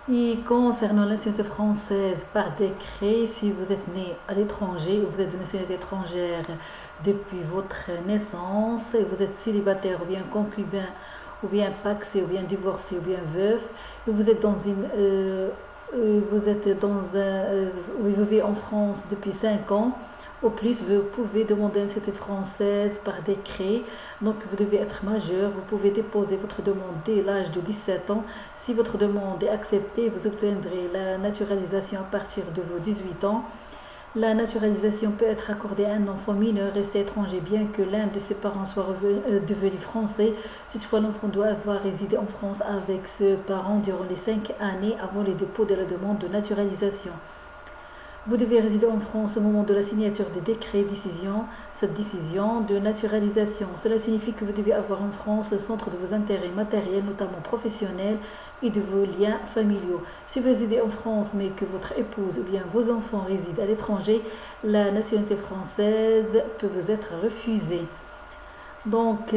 Et concernant la nationalité française, par décret, si vous êtes né à l'étranger ou vous êtes de nationalité étrangère depuis votre naissance, et vous êtes célibataire ou bien concubin ou bien pacsé ou bien divorcé ou bien veuf, et vous êtes dans vous vivez en France depuis 5 ans, au plus, vous pouvez demander une nationalité française par décret. Donc, vous devez être majeur. Vous pouvez déposer votre demande dès l'âge de 17 ans. Si votre demande est acceptée, vous obtiendrez la naturalisation à partir de vos 18 ans. La naturalisation peut être accordée à un enfant mineur resté étranger, bien que l'un de ses parents soit devenu français. Toutefois, l'enfant doit avoir résidé en France avec ce parent durant les 5 années avant le dépôt de la demande de naturalisation. Vous devez résider en France au moment de la signature des décrets, cette décision de naturalisation. Cela signifie que vous devez avoir en France le centre de vos intérêts matériels, notamment professionnels, et de vos liens familiaux. Si vous résidez en France mais que votre épouse ou bien vos enfants résident à l'étranger, la nationalité française peut vous être refusée. Donc,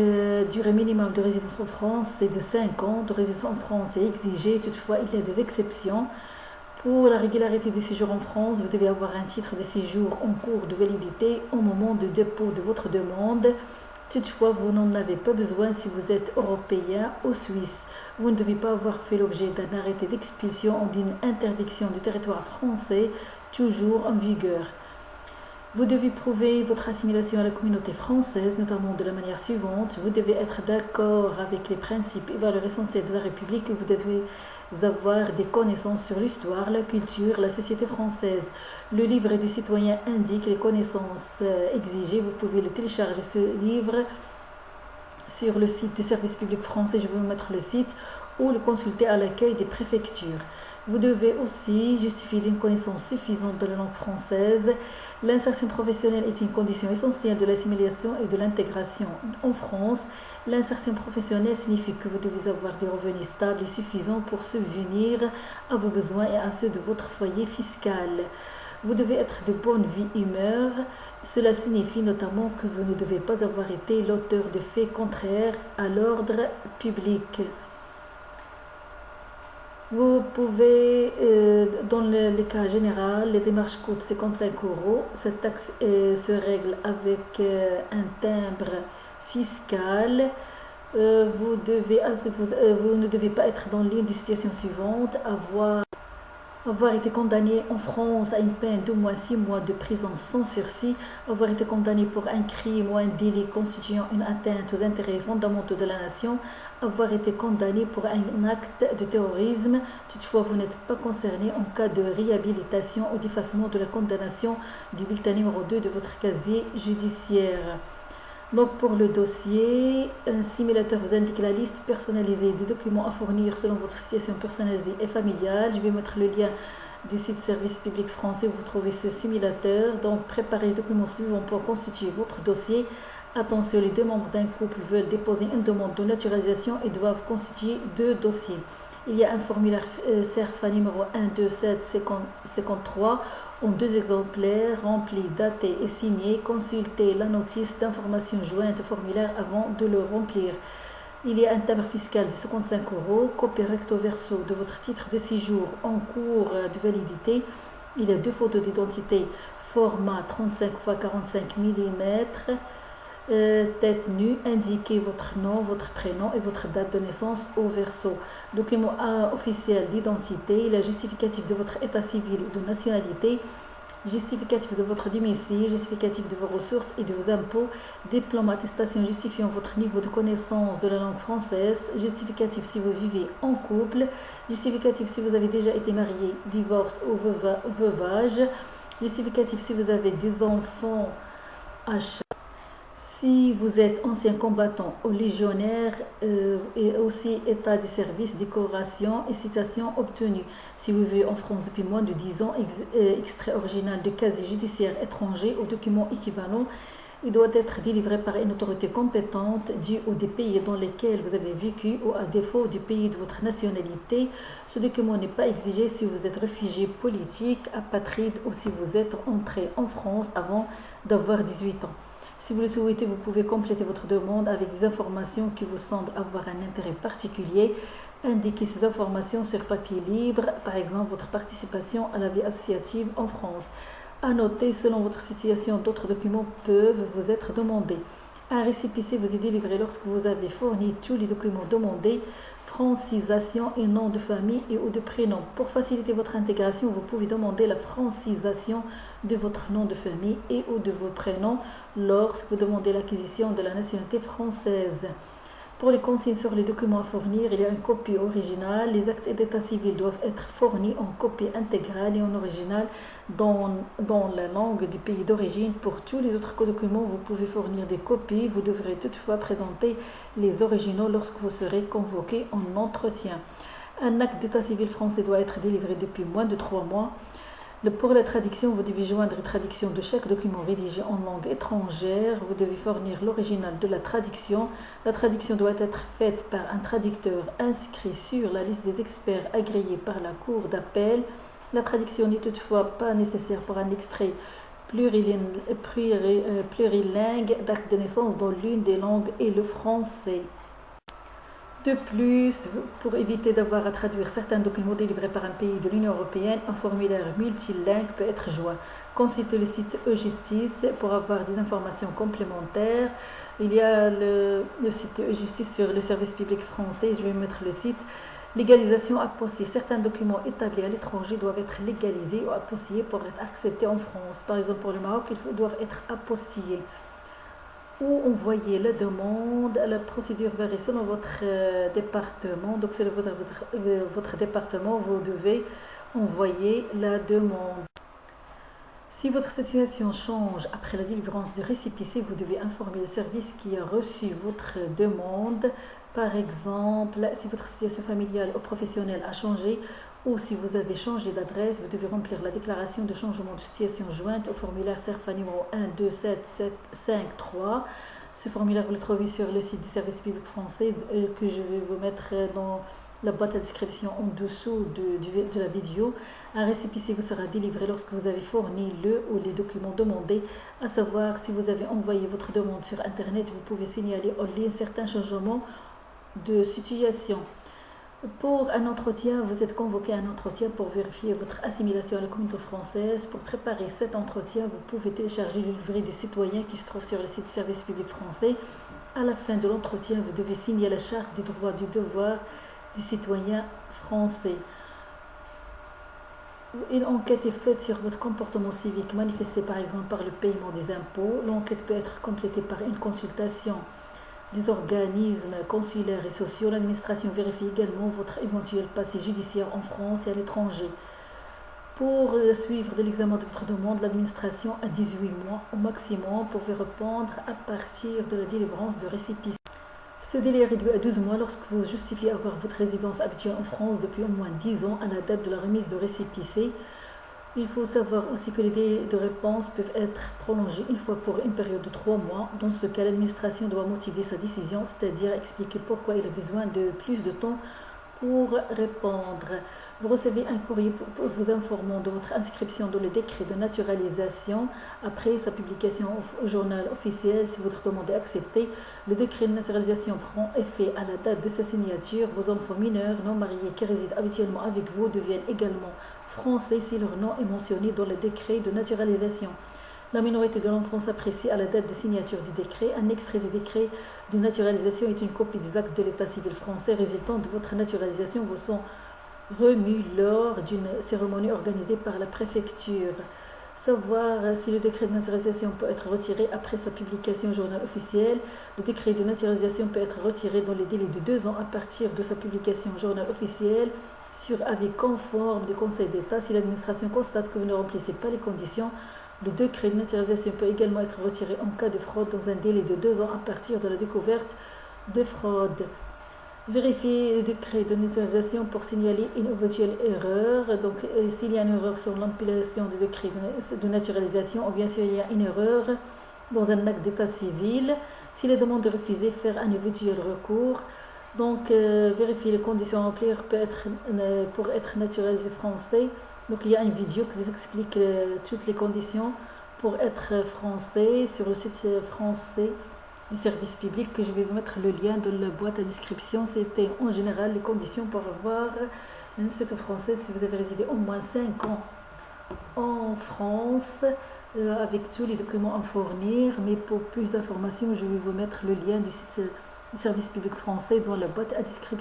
durée minimum de résidence en France, c'est de 5 ans. De résidence en France est exigée, toutefois, il y a des exceptions. Pour la régularité du séjour en France, vous devez avoir un titre de séjour en cours de validité au moment du dépôt de votre demande. Toutefois, vous n'en avez pas besoin si vous êtes européen ou suisse. Vous ne devez pas avoir fait l'objet d'un arrêté d'expulsion ou d'une interdiction du territoire français, toujours en vigueur. Vous devez prouver votre assimilation à la communauté française, notamment de la manière suivante. Vous devez être d'accord avec les principes et valeurs essentielles de la République et vous devez avoir des connaissances sur l'histoire, la culture, la société française. Le livre du citoyen indique les connaissances exigées. Vous pouvez le télécharger, ce livre, sur le site du service public français. Je vais vous mettre le site, ou le consulter à l'accueil des préfectures. Vous devez aussi justifier d'une connaissance suffisante de la langue française. L'insertion professionnelle est une condition essentielle de l'assimilation et de l'intégration en France. L'insertion professionnelle signifie que vous devez avoir des revenus stables et suffisants pour subvenir à vos besoins et à ceux de votre foyer fiscal. Vous devez être de bonne humeur. Cela signifie notamment que vous ne devez pas avoir été l'auteur de faits contraires à l'ordre public. Vous pouvez, dans le cas général, les démarches coûtent 55 euros. Cette taxe se règle avec un timbre fiscal. Vous ne devez pas être dans l'une des situations suivantes: avoir été condamné en France à une peine d'au moins 6 mois de prison sans sursis, avoir été condamné pour un crime ou un délit constituant une atteinte aux intérêts fondamentaux de la nation, avoir été condamné pour un acte de terrorisme. Toutefois, vous n'êtes pas concerné en cas de réhabilitation ou d'effacement de la condamnation du bulletin numéro 2 de votre casier judiciaire. Donc, pour le dossier, un simulateur vous indique la liste personnalisée des documents à fournir selon votre situation personnalisée et familiale. Je vais mettre le lien du site service public français où vous trouvez ce simulateur. Donc, préparez les documents suivants pour constituer votre dossier. Attention, les deux membres d'un couple veulent déposer une demande de naturalisation et doivent constituer 2 dossiers. Il y a un formulaire CERFA numéro 12753 en 2 exemplaires, rempli, daté et signé. Consultez la notice d'information jointe au formulaire avant de le remplir. Il y a un timbre fiscal de 55 euros, copie recto verso de votre titre de séjour en cours de validité. Il y a 2 photos d'identité format 35 x 45 mm. Tête nue, indiquez votre nom, votre prénom et votre date de naissance au verso. Document officiel d'identité, le justificatif de votre état civil ou de nationalité, justificatif de votre domicile, justificatif de vos ressources et de vos impôts, diplôme, attestation justifiant votre niveau de connaissance de la langue française, justificatif si vous vivez en couple, justificatif si vous avez déjà été marié, divorce ou veuvage, justificatif si vous avez des enfants à charge. Si vous êtes ancien combattant ou légionnaire, et aussi état de service, décoration et citation obtenue. Si vous vivez en France depuis moins de 10 ans, extrait original de casier judiciaire étranger ou document équivalent, il doit être délivré par une autorité compétente du ou des pays dans lesquels vous avez vécu ou à défaut du pays de votre nationalité. Ce document n'est pas exigé si vous êtes réfugié politique, apatride ou si vous êtes entré en France avant d'avoir 18 ans. Si vous le souhaitez, vous pouvez compléter votre demande avec des informations qui vous semblent avoir un intérêt particulier. Indiquez ces informations sur papier libre, par exemple votre participation à la vie associative en France. À noter, selon votre situation, d'autres documents peuvent vous être demandés. Un récépissé vous est délivré lorsque vous avez fourni tous les documents demandés, francisation et nom de famille et ou de prénom. Pour faciliter votre intégration, vous pouvez demander la francisation de votre nom de famille et ou de vos prénoms lorsque vous demandez l'acquisition de la nationalité française. Pour les consignes sur les documents à fournir, il y a une copie originale. Les actes d'état civil doivent être fournis en copie intégrale et en original dans la langue du pays d'origine. Pour tous les autres documents, vous pouvez fournir des copies. Vous devrez toutefois présenter les originaux lorsque vous serez convoqué en entretien. Un acte d'état civil français doit être délivré depuis moins de 3 mois. Pour la traduction, vous devez joindre une traduction de chaque document rédigé en langue étrangère. Vous devez fournir l'original de la traduction. La traduction doit être faite par un traducteur inscrit sur la liste des experts agréés par la Cour d'appel. La traduction n'est toutefois pas nécessaire pour un extrait plurilingue d'acte de naissance dans l'une des langues et le français. De plus, pour éviter d'avoir à traduire certains documents délivrés par un pays de l'Union européenne, un formulaire multilingue peut être joint. Consultez le site e-Justice pour avoir des informations complémentaires. Il y a le site e-Justice sur le service public français. Je vais mettre le site. Légalisation apostille. Certains documents établis à l'étranger doivent être légalisés ou apostillés pour être acceptés en France. Par exemple, pour le Maroc, ils doivent être apostillés. Ou envoyer la demande. La procédure varie selon votre département. Donc, selon votre département, vous devez envoyer la demande. Si votre situation change après la délivrance du récépissé, vous devez informer le service qui a reçu votre demande. Par exemple, si votre situation familiale ou professionnelle a changé ou si vous avez changé d'adresse, vous devez remplir la déclaration de changement de situation jointe au formulaire CERFA numéro 127753. Ce formulaire, vous le trouvez sur le site du service public français que je vais vous mettre dans la boîte à description en dessous de la vidéo. Un récépissé vous sera délivré lorsque vous avez fourni le ou les documents demandés, à savoir si vous avez envoyé votre demande sur Internet, vous pouvez signaler en ligne certains changements de situation. Pour un entretien, vous êtes convoqué à un entretien pour vérifier votre assimilation à la communauté française. Pour préparer cet entretien, vous pouvez télécharger le livret des citoyens qui se trouve sur le site du service public français. À la fin de l'entretien, vous devez signer la charte des droits et du devoir du citoyen français. Une enquête est faite sur votre comportement civique manifesté par exemple par le paiement des impôts. L'enquête peut être complétée par une consultation des organismes consulaires et sociaux. L'administration vérifie également votre éventuel passé judiciaire en France et à l'étranger. Pour suivre de l'examen de votre demande, l'administration a 18 mois au maximum pour vous répondre à partir de la délivrance de récépissé. Ce délai est réduit à 12 mois lorsque vous justifiez avoir votre résidence habituelle en France depuis au moins 10 ans à la date de la remise de récépissé. Il faut savoir aussi que les délais de réponse peuvent être prolongés une fois pour une période de 3 mois. Dans ce cas, l'administration doit motiver sa décision, c'est-à-dire expliquer pourquoi il a besoin de plus de temps pour répondre. Vous recevez un courrier pour vous informant de votre inscription dans le décret de naturalisation. Après sa publication au journal officiel, si votre demande est acceptée, le décret de naturalisation prend effet à la date de sa signature. Vos enfants mineurs non mariés qui résident habituellement avec vous deviennent également français si leur nom est mentionné dans le décret de naturalisation. La minorité de l'enfance appréciée à la date de signature du décret. Un extrait du décret de naturalisation est une copie des actes de l'état civil français résultant de votre naturalisation vous sont remis lors d'une cérémonie organisée par la préfecture. Savoir si le décret de naturalisation peut être retiré après sa publication au journal officiel. Le décret de naturalisation peut être retiré dans les délais de 2 ans à partir de sa publication au journal officiel sur avis conforme du Conseil d'État. Si l'administration constate que vous ne remplissez pas les conditions, le décret de naturalisation peut également être retiré en cas de fraude dans un délai de 2 ans à partir de la découverte de fraude. Vérifiez le décret de naturalisation pour signaler une éventuelle erreur. Donc, s'il y a une erreur sur l'empilation du décret de naturalisation, ou bien sûr il y a une erreur dans un acte d'état civil, si la demande est refusée, faire un éventuel recours. Donc, vérifiez les conditions à remplir pour être naturalisé français. Donc, il y a une vidéo qui vous explique toutes les conditions pour être français sur le site français du service public que je vais vous mettre le lien dans la boîte à description. C'était en général les conditions pour avoir une société française si vous avez résidé au moins 5 ans en France, avec tous les documents à fournir. Mais pour plus d'informations, je vais vous mettre le lien du site du service public français dans la boîte à description.